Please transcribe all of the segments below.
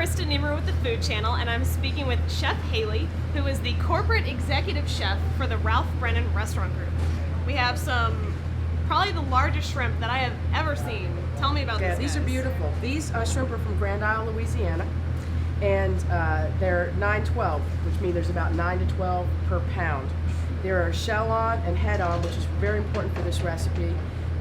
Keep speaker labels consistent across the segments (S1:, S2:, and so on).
S1: Kristen Niemer with the Food Channel, and I'm speaking with Chef Haley, who is the corporate executive chef for the Ralph Brennan Restaurant Group. We have probably the largest shrimp that I have ever seen. Tell me about these
S2: These
S1: guys.
S2: are beautiful. These shrimp are from Grand Isle, Louisiana, and they're 9/12, which means there's about 9 to 12 per pound. There are shell on and head on, which is very important for this recipe.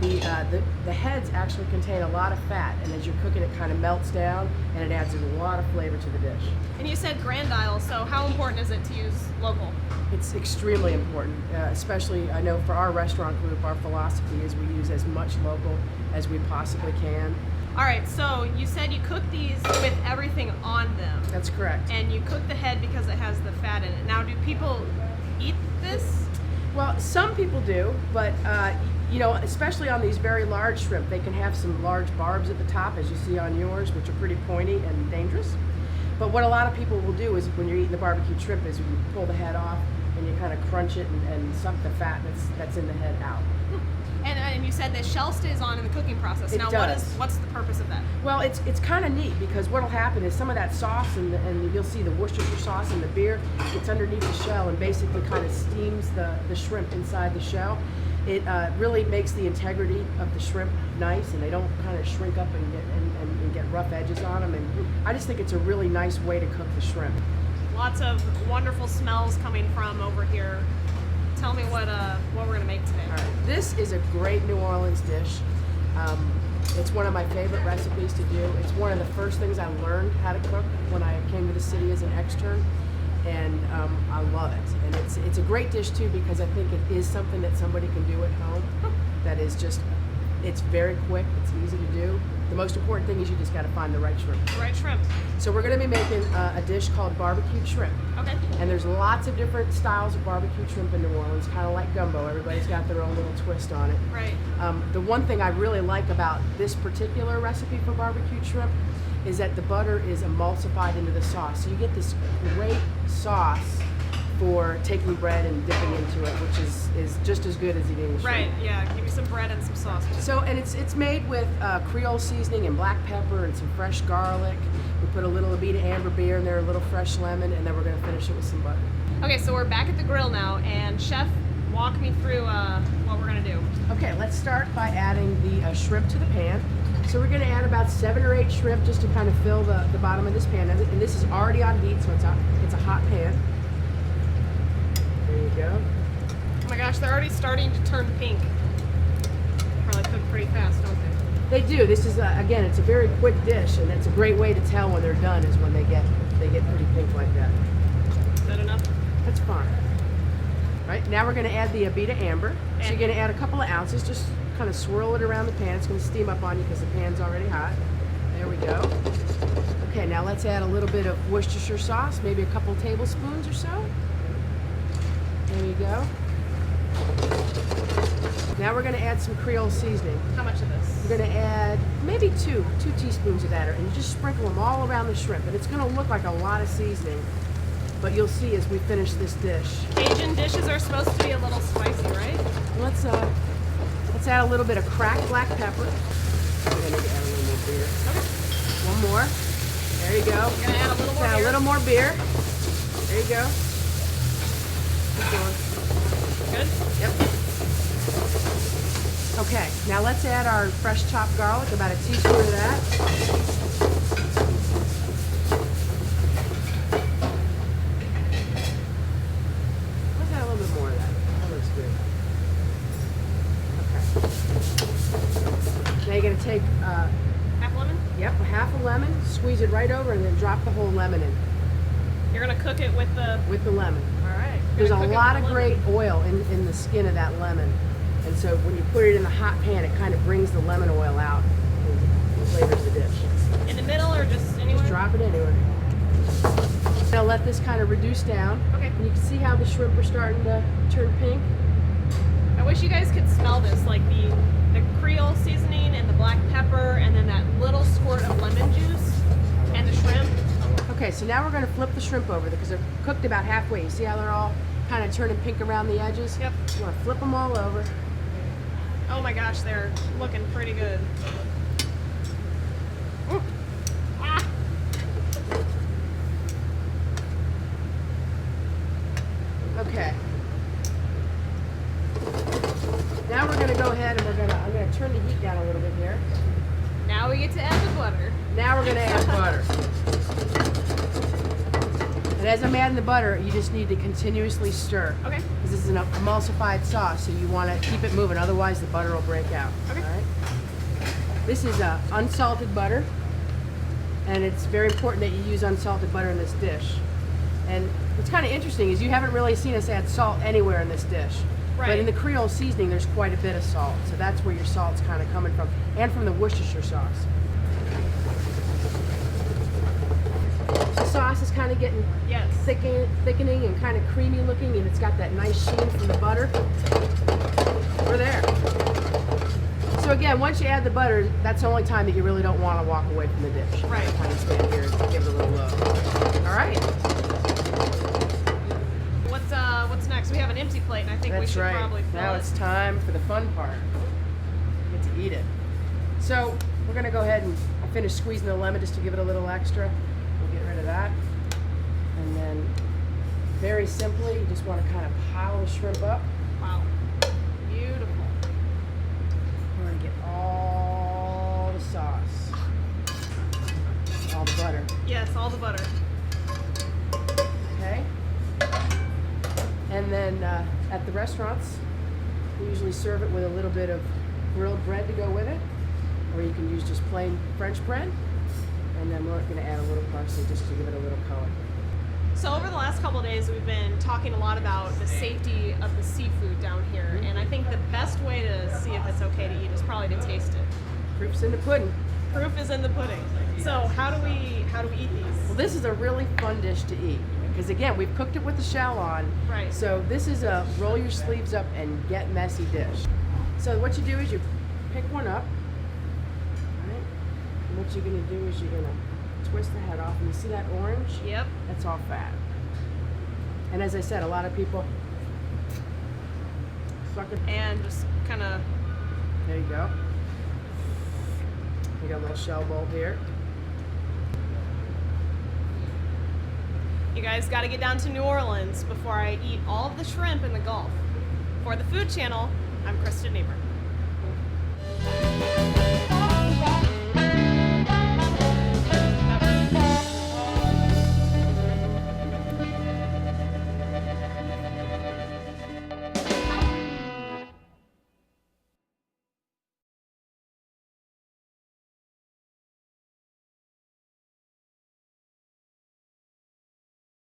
S2: The heads actually contain a lot of fat, and as you're cooking it kind of melts down and it adds a lot of flavor to the dish.
S1: And you said Grand Isle, so how important is it to use local?
S2: It's extremely important, especially I know for our restaurant group, our philosophy is we use as much local as we possibly can.
S1: All right, so you said you cook these with everything on them.
S2: That's correct.
S1: And you cook the head because it has the fat in it. Now, do people eat this?
S2: Well, some people do, but you know, especially on these very large shrimp, they can have some large barbs at the top, as you see on yours, which are pretty pointy and dangerous. But what a lot of people will do is when you're eating the barbecued shrimp is you pull the head off and you kind of crunch it and suck the fat that's in the head out.
S1: And you said that shell stays on in the cooking process.
S2: It
S1: now,
S2: does.
S1: what's the purpose of that?
S2: Well, it's kind of neat because what'll happen is some of that sauce and you'll see the Worcestershire sauce and the beer gets underneath the shell and basically kind of steams the shrimp inside the shell. It really makes the integrity of the shrimp nice, and they don't kind of shrink up and get rough edges on them. And I just think it's a really nice way to cook the shrimp.
S1: Lots of wonderful smells coming from over here. Tell me what we're gonna make today.
S2: All right, this is a great New Orleans dish. It's one of my favorite recipes to do. It's one of the first things I learned how to cook when I came to the city as an extern, and I love it. And it's a great dish too because I think it is something that somebody can do at home. That is just, it's very quick. It's easy to do. The most important thing is you just got to find the right shrimp.
S1: The right shrimp.
S2: So we're going to be making a dish called barbecued shrimp.
S1: Okay.
S2: And there's lots of different styles of barbecued shrimp in New Orleans, kind of like gumbo. Everybody's got their own little twist on it.
S1: Right.
S2: The one thing I really like about this particular recipe for barbecued shrimp is that the butter is emulsified into the sauce. So you get this great sauce for taking bread and dipping into it, which is just as good as eating shrimp.
S1: Right. Yeah. Give me some bread and some sauce.
S2: So, and it's made with Creole seasoning and black pepper and some fresh garlic. We put a little Abita amber beer in there, a little fresh lemon, and then we're going to finish it with some butter.
S1: Okay, so we're back at the grill now, and Chef, walk me through what we're gonna do.
S2: Okay, let's start by adding the shrimp to the pan. So we're going to add about 7 or 8 shrimp just to kind of fill the bottom of this pan. And this is already on heat, so it's a hot pan. There you go.
S1: Oh my gosh, they're already starting to turn pink. Probably cook pretty fast, don't they?
S2: They do. This is again, it's a very quick dish, and it's a great way to tell when they're done is when they get pretty pink like that.
S1: Is that enough?
S2: That's fine. Right, now we're going to add the Abita amber. So you're going to add a couple of ounces, just kind of swirl it around the pan. It's going to steam up on you because the pan's already hot. There we go. Okay, now let's add a little bit of Worcestershire sauce, maybe a couple tablespoons or so. There you go. Now we're going to add some Creole seasoning.
S1: How much of this?
S2: We're going to add maybe two teaspoons of that, and you just sprinkle them all around the shrimp. And it's going to look like a lot of seasoning, but you'll see as we finish this dish.
S1: Cajun dishes are supposed to be a little spicy, right?
S2: Let's add a little bit of cracked black pepper. We're going to add a little more beer.
S1: Okay.
S2: One more. There you go.
S1: You're gonna add a little more
S2: Add a
S1: beer?
S2: little more beer. There you go. Keep going.
S1: Good?
S2: Yep. Okay, now let's add our fresh chopped garlic, about a teaspoon of that. Let's add a little bit more of that. That looks good. Okay. Now you're going to take,
S1: Half lemon?
S2: yep, half a lemon, squeeze it right over, and then drop the whole lemon in
S1: You're gonna cook it with the...
S2: with the lemon.
S1: All right.
S2: There's a lot of great oil in the skin of that lemon. And so when you put it in the hot pan, it kind of brings the lemon oil out and flavors the dish.
S1: In the middle or just anywhere?
S2: Just drop it anywhere. Now let this kind of reduce down.
S1: Okay.
S2: And you can see how the shrimp are starting to turn pink.
S1: I wish you guys could smell this, like the Creole seasoning and the black pepper and then that little squirt of lemon juice and the shrimp.
S2: Okay, so now we're going to flip the shrimp over because they're cooked about halfway. You see how they're all kind of turning pink around the edges?
S1: Yep.
S2: You want to flip them all over.
S1: Oh my gosh, they're looking pretty good. Ooh. Ah!
S2: we're gonna go ahead and I'm gonna turn the heat down a little bit here.
S1: Now we get to add the butter.
S2: Now we're gonna add butter. And as I'm adding the butter, you just need to continuously stir.
S1: Okay.
S2: Because this is an emulsified sauce, so you want to keep it moving, otherwise the butter will break out.
S1: Okay.
S2: All right. This is unsalted butter, and it's very important that you use unsalted butter in this dish. And what's kind of interesting is you haven't really seen us add salt anywhere in this dish.
S1: Right.
S2: But in the Creole seasoning, there's quite a bit of salt, so that's where your salt's kind of coming from, and from the Worcestershire sauce. The sauce is kind of getting
S1: Yes.
S2: thickening and kind of creamy looking, and it's got that nice sheen from the butter. We're there. So again, once you add the butter, that's the only time that you really don't want to walk away from the dish.
S1: Right.
S2: Kind of stand here and give it a little look. All right.
S1: What's next? We have an empty plate, and I think we
S2: That's
S1: should
S2: right.
S1: probably fill
S2: Now
S1: it.
S2: it's time for the fun part. You get to eat it. So we're gonna go ahead and I finished squeezing the lemon just to give it a little extra. We'll get rid of that. And then very simply, you just want to kind of pile the shrimp up.
S1: Wow. Beautiful.
S2: We're gonna get all the sauce. All the butter.
S1: Yes, all the butter.
S2: Okay. And then at the restaurants, we usually serve it with a little bit of grilled bread to go with it, or you can use just plain French bread. And then we're going to add a little parsley just to give it a little color.
S1: So over the last couple of days, we've been talking a lot about the safety of the seafood down here, and I think the best way to see if it's okay to eat is probably to taste it.
S2: Proof's in the pudding.
S1: Proof is in the pudding. So how do we eat these?
S2: Well, this is a really fun dish to eat because again, we've cooked it with the shell on.
S1: Right.
S2: So this is a roll your sleeves up and get messy dish. So what you do is you pick one up, right? And what you're gonna do is you're gonna twist the head off, and you see that orange?
S1: Yep.
S2: That's all fat. And as I said, a lot of people suck it.
S1: And just kind of.
S2: There you go. You got a little shell bowl here.
S1: You guys got to get down to New Orleans before I eat all of the shrimp in the Gulf. For the Food Channel, I'm Kristen Neighbor.